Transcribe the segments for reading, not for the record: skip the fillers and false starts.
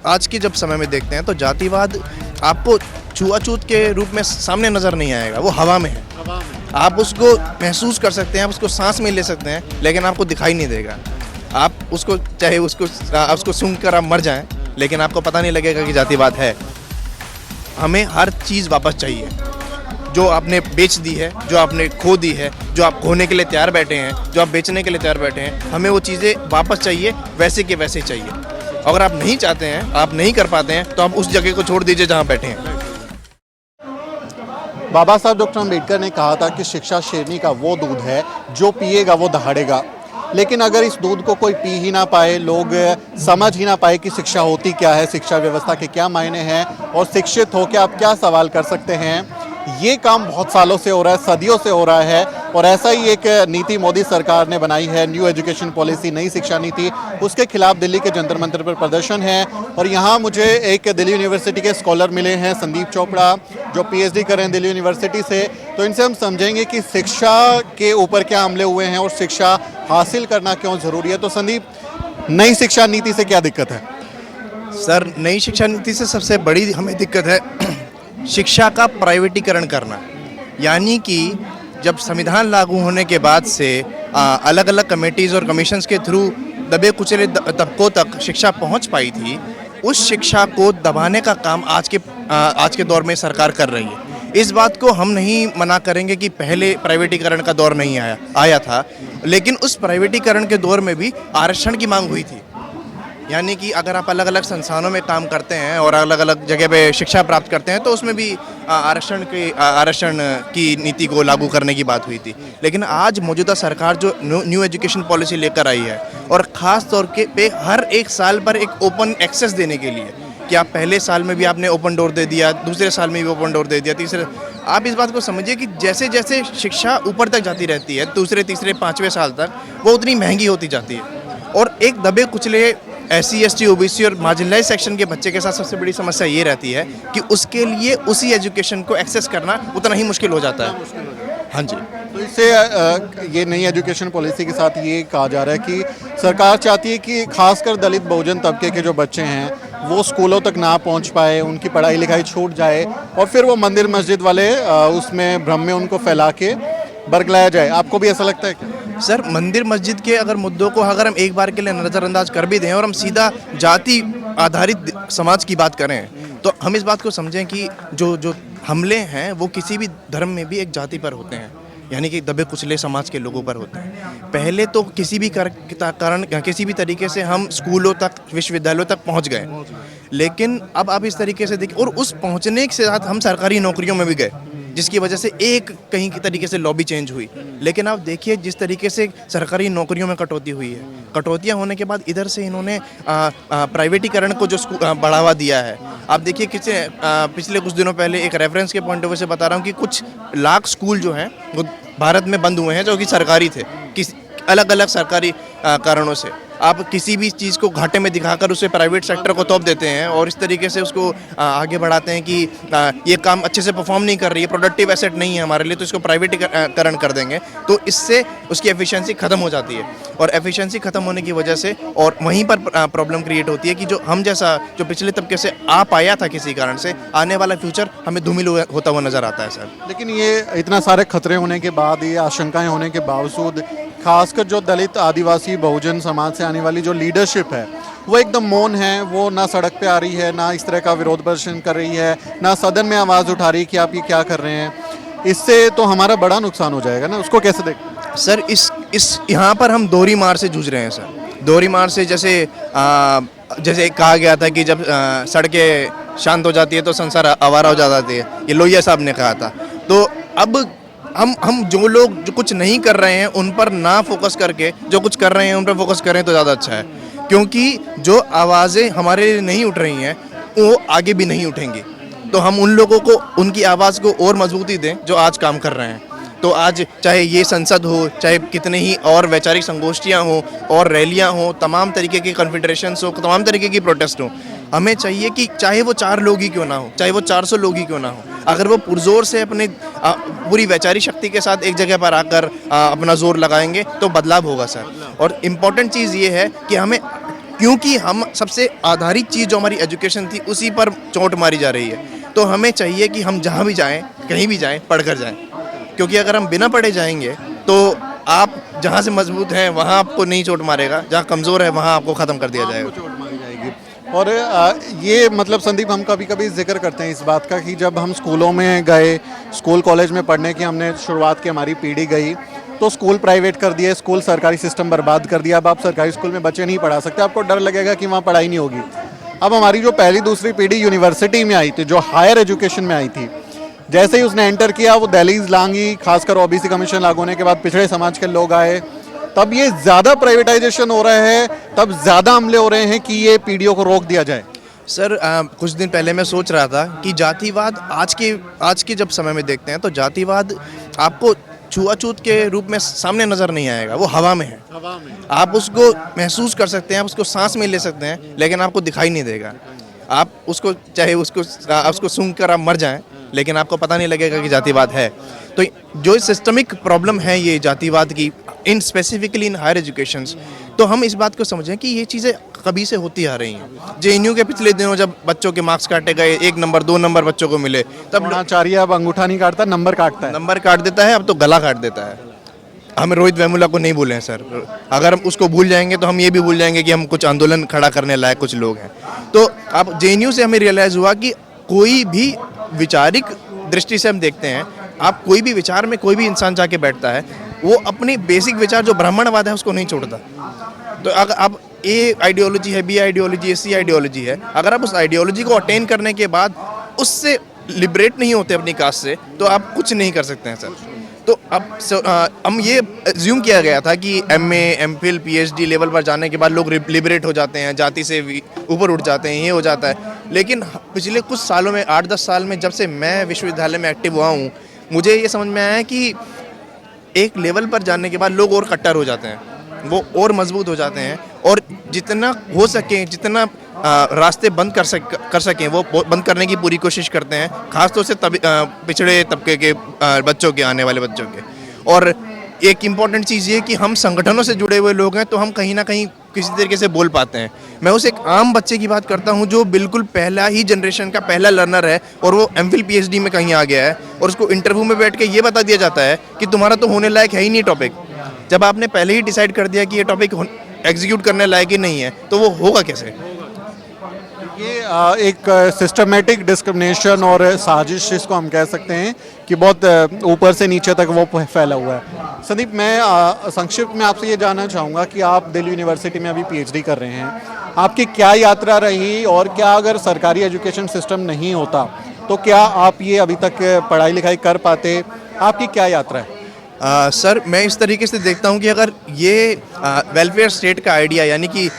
आज के जब समय में देखते हैं तो जातिवाद आपको छुआछूत के रूप में सामने नज़र नहीं आएगा, वो हवा में है। आप उसको महसूस कर सकते हैं, आप उसको सांस में ले सकते हैं, लेकिन आपको दिखाई नहीं देगा। आप उसको चाहे उसको सूंघ कर आप मर जाएं, लेकिन आपको पता नहीं लगेगा कि जातिवाद है। हमें हर चीज़ वापस चाहिए जो आपने बेच दी है, जो आपने खो दी है, जो आप खोने के लिए तैयार बैठे हैं, जो आप बेचने के लिए तैयार बैठे हैं, हमें वो चीज़ें वापस चाहिए, वैसे के वैसे चाहिए। अगर आप नहीं चाहते हैं, आप नहीं कर पाते हैं, तो आप उस जगह को छोड़ दीजिए जहाँ बैठे हैं। बाबा साहब डॉक्टर अम्बेडकर ने कहा था कि शिक्षा शेरनी का वो दूध है जो पिएगा वो दहाड़ेगा। लेकिन अगर इस दूध को कोई पी ही ना पाए, लोग समझ ही ना पाए कि शिक्षा होती क्या है, शिक्षा व्यवस्था के क्या मायने हैं और शिक्षित होकर आप क्या सवाल कर सकते हैं, ये काम बहुत सालों से हो रहा है, सदियों से हो रहा है। और ऐसा ही एक नीति मोदी सरकार ने बनाई है, न्यू एजुकेशन पॉलिसी, नई शिक्षा नीति। उसके खिलाफ दिल्ली के जंतर मंतर पर प्रदर्शन है। और यहाँ मुझे एक दिल्ली यूनिवर्सिटी के स्कॉलर मिले हैं, संदीप चोपड़ा, जो पीएचडी कर रहे हैं दिल्ली यूनिवर्सिटी से। तो इनसे हम समझेंगे कि शिक्षा के ऊपर क्या हमले हुए हैं और शिक्षा हासिल करना क्यों ज़रूरी है। तो संदीप, नई शिक्षा नीति से क्या दिक्कत है? सर, नई शिक्षा नीति से सबसे बड़ी हमें दिक्कत है शिक्षा का प्राइवेटीकरण करना। यानी कि जब संविधान लागू होने के बाद से अलग अलग कमेटीज़ और कमीशंस के थ्रू दबे कुचले तबकों तक शिक्षा पहुंच पाई थी, उस शिक्षा को दबाने का काम आज के दौर में सरकार कर रही है। इस बात को हम नहीं मना करेंगे कि पहले प्राइवेटीकरण का दौर नहीं आया था, लेकिन उस प्राइवेटीकरण के दौर में भी आरक्षण की मांग हुई थी। यानी कि अगर आप अलग अलग संस्थानों में काम करते हैं और अलग अलग जगह पे शिक्षा प्राप्त करते हैं, तो उसमें भी आरक्षण की नीति को लागू करने की बात हुई थी। लेकिन आज मौजूदा सरकार जो न्यू एजुकेशन पॉलिसी लेकर आई है, और ख़ास तौर पे हर एक साल पर एक ओपन एक्सेस देने के लिए, कि आप पहले साल में भी आपने ओपन डोर दे दिया, दूसरे साल में भी ओपन डोर दे दिया, तीसरे। आप इस बात को समझिए कि जैसे जैसे शिक्षा ऊपर तक जाती रहती है, दूसरे तीसरे पाँचवें साल तक, वो उतनी महंगी होती जाती है। और एक दबे कुचले SC, ST, OBC और मार्जिनलाइज सेक्शन के बच्चे के साथ सबसे बड़ी समस्या ये रहती है कि उसके लिए उसी एजुकेशन को एक्सेस करना उतना ही मुश्किल हो जाता है। हाँ जी। तो इससे ये नई एजुकेशन पॉलिसी के साथ ये कहा जा रहा है कि सरकार चाहती है कि खासकर दलित बहुजन तबके के जो बच्चे हैं वो स्कूलों तक ना पहुंच पाए, उनकी पढ़ाई लिखाई छूट जाए और फिर वो मंदिर मस्जिद वाले उसमें भ्रम में उनको फैला के बरगलाया जाए। आपको भी ऐसा लगता है क्या? सर, मंदिर मस्जिद के अगर मुद्दों को अगर हम एक बार के लिए नज़रअंदाज कर भी दें और हम सीधा जाति आधारित समाज की बात करें, तो हम इस बात को समझें कि जो हमले हैं वो किसी भी धर्म में भी एक जाति पर होते हैं, यानी कि दबे कुचले समाज के लोगों पर होते हैं। पहले तो किसी भी कारण किसी भी तरीके से हम स्कूलों तक, विश्वविद्यालयों तक पहुंच गए, लेकिन अब आप इस तरीके से देखिए, और उस पहुंचने के साथ हम सरकारी नौकरियों में भी गए, जिसकी वजह से एक कहीं की तरीके से लॉबी चेंज हुई। लेकिन आप देखिए जिस तरीके से सरकारी नौकरियों में कटौती हुई है, कटौतियां होने के बाद इधर से इन्होंने प्राइवेटीकरण को जो बढ़ावा दिया है। आप देखिए पिछले कुछ दिनों पहले एक रेफरेंस के पॉइंट ऑफ व्यू से बता रहा हूँ कि कुछ लाख स्कूल जो हैं वो भारत में बंद हुए हैं, जो कि सरकारी थे, अलग अलग सरकारी कारणों से। आप किसी भी चीज़ को घाटे में दिखाकर उसे प्राइवेट सेक्टर को तोप देते हैं और इस तरीके से उसको आगे बढ़ाते हैं कि ये काम अच्छे से परफॉर्म नहीं कर रही है, प्रोडक्टिव एसेट नहीं है हमारे लिए, तो इसको प्राइवेटीकरण कर देंगे। तो इससे उसकी एफिशिएंसी ख़त्म हो जाती है, और एफिशिएंसी ख़त्म होने की वजह से और वहीं पर प्रॉब्लम क्रिएट होती है कि जो हम जैसा जो पिछले तबके से आ पाया था किसी कारण से, आने वाला फ्यूचर हमें धूमिल होता हुआ नज़र आता है सर। लेकिन ये इतना सारे खतरे होने के बाद, ये आशंकाएं होने के बावजूद, खासकर जो दलित आदिवासी बहुजन समाज से आने वाली जो लीडरशिप है वो एकदम मौन है। वो ना सड़क पे आ रही है, ना इस तरह का विरोध प्रदर्शन कर रही है, ना सदन में आवाज़ उठा रही है कि आप ये क्या कर रहे हैं। इससे तो हमारा बड़ा नुकसान हो जाएगा ना, उसको कैसे देखते हैं? सर, इस यहाँ पर हम दोहरी मार से जूझ रहे हैं सर। दोहरी मार से जैसे कहा गया था कि जब सड़कें शांत हो जाती है तो संसार आवारा हो जाता है, ये लोहिया साहब ने कहा था। तो अब हम जो लोग जो कुछ नहीं कर रहे हैं उन पर ना फोकस करके जो कुछ कर रहे हैं उन पर फोकस करें तो ज़्यादा अच्छा है, क्योंकि जो आवाज़ें हमारे लिए नहीं उठ रही हैं वो आगे भी नहीं उठेंगी। तो हम उन लोगों को, उनकी आवाज़ को और मजबूती दें जो आज काम कर रहे हैं। तो आज चाहे ये संसद हो, चाहे कितने ही और वैचारिक संगोष्ठियाँ हों और रैलियाँ हों, तमाम तरीके की कॉन्फेडरेशंस हो, तमाम तरीके की प्रोटेस्ट हो, हमें चाहिए कि चाहे वो 4 लोग ही क्यों ना हो, चाहे वो 400 लोग ही क्यों ना हो, अगर वो पुरजोर से अपने पूरी वैचारिक शक्ति के साथ एक जगह पर आकर अपना जोर लगाएंगे तो बदलाव होगा सर। और इम्पॉर्टेंट चीज़ ये है कि हमें क्योंकि हम सबसे आधारित चीज़ जो हमारी एजुकेशन थी उसी पर चोट मारी जा रही है। तो हमें चाहिए कि हम जहाँ भी जाएं, कहीं भी जाएं, पढ़ कर जाएं, क्योंकि अगर हम बिना पढ़े जाएंगे तो आप जहाँ से मजबूत हैं वहाँ आपको नहीं चोट मारेगा, जहाँ कमज़ोर है वहाँ आपको ख़त्म कर दिया जाएगा। चोट मारी जाएगी। और ये मतलब संदीप, हम कभी कभी जिक्र करते हैं इस बात का कि जब हम स्कूलों में गए, स्कूल कॉलेज में पढ़ने की हमने शुरुआत की, हमारी पीढ़ी गई, तो स्कूल प्राइवेट कर दिए, स्कूल सरकारी सिस्टम बर्बाद कर दिया। अब आप सरकारी स्कूल में बच्चे नहीं पढ़ा सकते, आपको डर लगेगा कि वहाँ पढ़ाई नहीं होगी। अब हमारी जो पहली दूसरी पीढ़ी यूनिवर्सिटी में आई थी, जो हायर एजुकेशन में आई थी, जैसे ही उसने एंटर किया वो दहलीज लांगी, खासकर ओबीसी कमीशन लागू होने के बाद पिछड़े समाज के लोग आए, तब ये ज़्यादा प्राइवेटाइजेशन हो रहा है, तब ज़्यादा हमले हो रहे हैं कि ये पीढ़ियों को रोक दिया जाए। सर कुछ दिन पहले मैं सोच रहा था कि जातिवाद आज के जब समय में देखते हैं तो जातिवाद आपको छुआछूत के रूप में सामने नज़र नहीं आएगा, वो हवा में है। आप उसको महसूस कर सकते हैं, आप उसको सांस में ले सकते हैं, लेकिन आपको दिखाई नहीं देगा। आप उसको चाहे उसको सूंघ कर आप मर जाएं, लेकिन आपको पता नहीं लगेगा कि जातिवाद है। तो जो सिस्टमिक प्रॉब्लम है ये जातिवाद की, इन स्पेसिफिकली इन हायर एजुकेशंस, तो हम इस बात को समझें कि ये चीज़ें कभी से होती आ रही हैं। जेएनयू के पिछले दिनों जब बच्चों के मार्क्स काटे गए, 1 नंबर 2 नंबर बच्चों को मिले, तब आचार्य अब अंगूठा नहीं काटता, नंबर काटता है। नंबर काट देता है, अब तो गला काट देता है। हम रोहित वेमुला को नहीं भूले हैं सर, अगर हम उसको भूल जाएंगे तो हम ये भी भूल जाएंगे कि हम कुछ आंदोलन खड़ा करने लायक कुछ लोग हैं। तो अब जेएनयू से हमें रियलाइज़ हुआ कि कोई भी विचारिक दृष्टि से हम देखते हैं, आप कोई भी विचार में कोई भी इंसान जाके बैठता है, वो अपनी बेसिक विचार जो ब्राह्मणवाद है उसको नहीं छोड़ता। तो अगर आप ए आइडियोलॉजी है, बी आइडियोलॉजी है, सी आइडियोलॉजी है, अगर आप उस आइडियोलॉजी को अटेन करने के बाद उससे लिबरेट नहीं होते अपनी कास्ट से, तो आप कुछ नहीं कर सकते हैं सर। तो अब हम ये एज्यूम किया गया था कि एमए, एमफिल, पीएचडी लेवल पर जाने के बाद लोग लिबरेट हो जाते हैं, जाति से ऊपर उठ जाते हैं, ये हो जाता है। लेकिन पिछले कुछ सालों में, 8-10 साल में, जब से मैं विश्वविद्यालय में एक्टिव हुआ हूँ, मुझे ये समझ में आया है कि एक लेवल पर जाने के बाद लोग और कट्टर हो जाते हैं, वो और मजबूत हो जाते हैं, और जितना हो सके, जितना रास्ते बंद कर सकें वो बंद करने की पूरी कोशिश करते हैं, खासतौर से पिछड़े तबके के बच्चों के, आने वाले बच्चों के। और एक इम्पॉर्टेंट चीज़ ये कि हम संगठनों से जुड़े हुए लोग हैं, तो हम कहीं ना कहीं किसी तरीके से बोल पाते हैं। मैं उस एक आम बच्चे की बात करता हूँ जो बिल्कुल पहला ही जनरेशन का पहला लर्नर है, और वो एमफिल पीएचडी में कहीं आ गया है, और उसको इंटरव्यू में बैठ के ये बता दिया जाता है कि तुम्हारा तो होने लायक है ही नहीं टॉपिक। जब आपने पहले ही डिसाइड कर दिया कि ये टॉपिक एग्जीक्यूट करने लायक ही नहीं है, तो वो होगा कैसे? ये एक सिस्टमेटिक डिस्क्रिमिनेशन और साजिश इसको हम कह सकते हैं कि बहुत ऊपर से नीचे तक वो फैला हुआ है। संदीप, मैं संक्षिप्त में आपसे ये जानना चाहूँगा कि आप दिल्ली यूनिवर्सिटी में अभी पीएचडी कर रहे हैं, आपकी क्या यात्रा रही, और क्या अगर सरकारी एजुकेशन सिस्टम नहीं होता तो क्या आप ये अभी तक पढ़ाई लिखाई कर पाते? आपकी क्या यात्रा है? सर, मैं इस तरीके से देखता हूँ कि अगर ये वेलफेयर स्टेट का आइडिया, यानी कि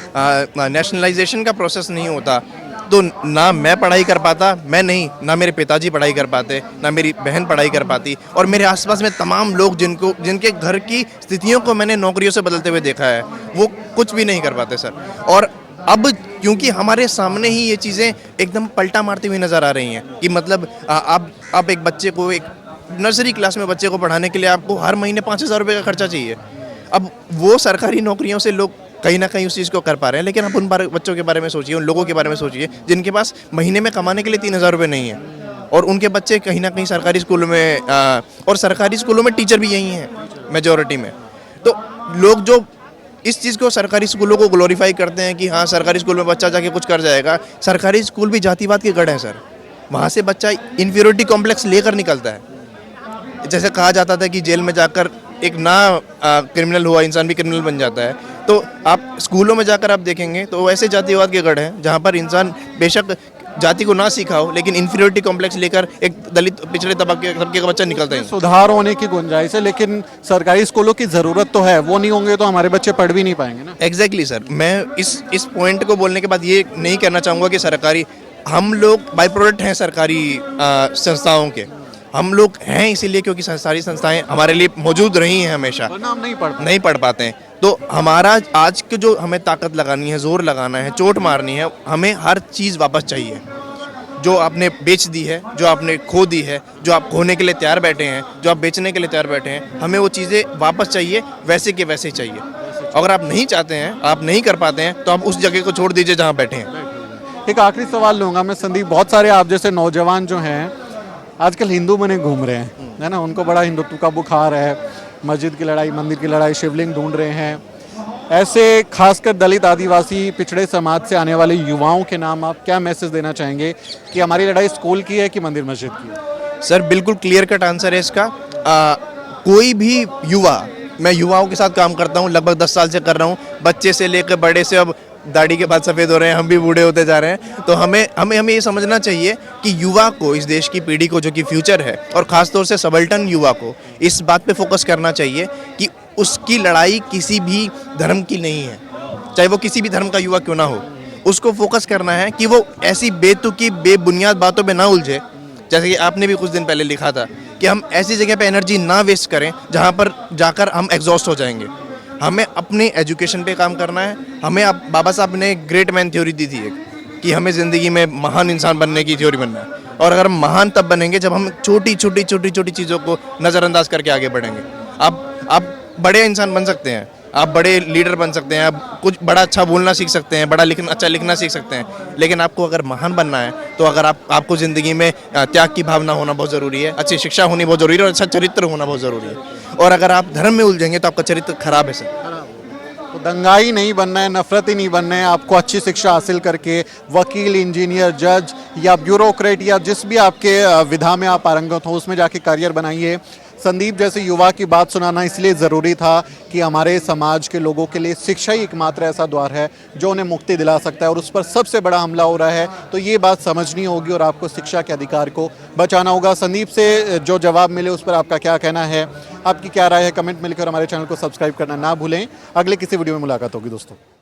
नेशनलाइजेशन का प्रोसेस नहीं होता, तो ना मैं पढ़ाई कर पाता, मैं नहीं, ना मेरे पिताजी पढ़ाई कर पाते, ना मेरी बहन पढ़ाई कर पाती, और मेरे आसपास में तमाम लोग जिनके घर की स्थितियों को मैंने नौकरियों से बदलते हुए देखा है, वो कुछ भी नहीं कर पाते सर। और अब क्योंकि हमारे सामने ही ये चीज़ें एकदम पलटा मारती हुई नज़र आ रही हैं कि मतलब आप एक बच्चे को, एक नर्सरी क्लास में बच्चे को पढ़ाने के लिए आपको हर महीने 5,000 रुपये का खर्चा चाहिए। अब वो सरकारी नौकरियों से लोग कहीं ना कहीं उस चीज़ को कर पा रहे हैं, लेकिन आप उन बच्चों के बारे में सोचिए, उन लोगों के बारे में सोचिए जिनके पास महीने में कमाने के लिए 3,000 रुपये नहीं है, और उनके बच्चे कहीं ना कहीं सरकारी स्कूलों में, और सरकारी स्कूलों में टीचर भी यही हैं मेजॉरिटी में। तो लोग जो इस चीज़ को, सरकारी स्कूलों को ग्लोरीफाई करते हैं कि हाँ सरकारी स्कूल में बच्चा जाके कुछ कर जाएगा, सरकारी स्कूल भी जातिवाद के गढ़ हैं सर। वहाँ से बच्चा इन्फीरियरिटी कॉम्प्लेक्स लेकर निकलता है। जैसे कहा जाता था कि जेल में जाकर एक क्रिमिनल हुआ इंसान भी क्रिमिनल बन जाता है, तो आप स्कूलों में जाकर आप देखेंगे तो वैसे जातिवाद के गढ़ हैं जहाँ पर इंसान बेशक जाति को ना सीखा हो, लेकिन इन्फीरियरिटी कॉम्प्लेक्स लेकर एक दलित पिछड़े तबके का बच्चा निकलता है। सुधार होने की गुंजाइश है, लेकिन सरकारी स्कूलों की ज़रूरत तो है, वो नहीं होंगे तो हमारे बच्चे पढ़ भी नहीं पाएंगे ना। एग्जैक्टली सर, मैं इस पॉइंट को बोलने के बाद ये नहीं कहना चाहूँगा कि सरकारी, हम लोग बाई प्रोडक्ट हैं सरकारी संस्थाओं के, हम लोग हैं इसीलिए क्योंकि सारी संस्थाएं हमारे लिए मौजूद रही हैं हमेशा, वरना हम नहीं पढ़ पाते हैं। तो हमारा आज के जो हमें ताकत लगानी है, जोर लगाना है, चोट मारनी है, हमें हर चीज़ वापस चाहिए जो आपने बेच दी है, जो आपने खो दी है, जो आप खोने के लिए तैयार बैठे हैं, जो आप बेचने के लिए तैयार बैठे हैं, हमें वो चीज़ें वापस चाहिए, वैसे के वैसे चाहिए। अगर आप नहीं चाहते हैं, आप नहीं कर पाते हैं, तो आप उस जगह को छोड़ दीजिए जहाँ बैठे हैं। एक आखिरी सवाल लूंगा मैं संदीप, बहुत सारे आप जैसे नौजवान जो हैं आजकल हिंदू बने घूम रहे हैं, है ना, उनको बड़ा हिंदुत्व का बुखार है, मस्जिद की लड़ाई, मंदिर की लड़ाई, शिवलिंग ढूंढ रहे हैं। ऐसे खासकर दलित, आदिवासी, पिछड़े समाज से आने वाले युवाओं के नाम आप क्या मैसेज देना चाहेंगे कि हमारी लड़ाई स्कूल की है कि मंदिर मस्जिद की है? सर बिल्कुल क्लियर कट आंसर है इसका। कोई भी युवा, मैं युवाओं के साथ काम करता हूँ, लगभग 10 साल से कर रहा हूँ, बच्चे से लेकर बड़े से, अब दाढ़ी के बाद सफ़ेद हो रहे हैं, हम भी बूढ़े होते जा रहे हैं, तो हमें हमें हमें ये समझना चाहिए कि युवा को, इस देश की पीढ़ी को जो कि फ्यूचर है, और ख़ासतौर से सबल्टन युवा को इस बात पे फोकस करना चाहिए कि उसकी लड़ाई किसी भी धर्म की नहीं है, चाहे वो किसी भी धर्म का युवा क्यों ना हो। उसको फोकस करना है कि वो ऐसी बेतुकी, बेबुनियाद बातों पे ना उलझे, जैसे कि आपने भी कुछ दिन पहले लिखा था कि हम ऐसी जगह पे एनर्जी ना वेस्ट करें जहाँ पर जाकर हम एग्जॉस्ट हो जाएंगे। हमें अपने एजुकेशन पे काम करना है। हमें बाबा साहब ने ग्रेट मैन थ्योरी दी थी एक, कि हमें ज़िंदगी में महान इंसान बनने की थ्योरी बनना है, और अगर हम महान तब बनेंगे जब हम छोटी छोटी चीज़ों को नज़रअंदाज करके आगे बढ़ेंगे। आप बड़े इंसान बन सकते हैं, आप बड़े लीडर बन सकते हैं, आप कुछ बड़ा अच्छा बोलना सीख सकते हैं, बड़ा अच्छा लिखना सीख सकते हैं, लेकिन आपको अगर महान बनना है तो अगर आपको ज़िंदगी में त्याग की भावना होना बहुत ज़रूरी है, अच्छी शिक्षा होनी बहुत ज़रूरी है, और अच्छा चरित्र होना बहुत ज़रूरी है। और अगर आप धर्म में उलझेंगे तो आपका चरित्र खराब है सर। तो दंगाई नहीं बनना है, नफरती नहीं बनना है, आपको अच्छी शिक्षा हासिल करके वकील, इंजीनियर, जज या ब्यूरोक्रेट या जिस भी आपके विधा में आप पारंगत हो उसमें जाके करियर बनाइए। संदीप जैसे युवा की बात सुनाना इसलिए ज़रूरी था कि हमारे समाज के लोगों के लिए शिक्षा ही एकमात्र ऐसा द्वार है जो उन्हें मुक्ति दिला सकता है, और उस पर सबसे बड़ा हमला हो रहा है, तो ये बात समझनी होगी और आपको शिक्षा के अधिकार को बचाना होगा। संदीप से जो जवाब मिले उस पर आपका क्या कहना है, आपकी क्या राय है, कमेंट में लिखकर हमारे चैनल को सब्सक्राइब करना ना भूलें। अगले किसी वीडियो में मुलाकात होगी दोस्तों।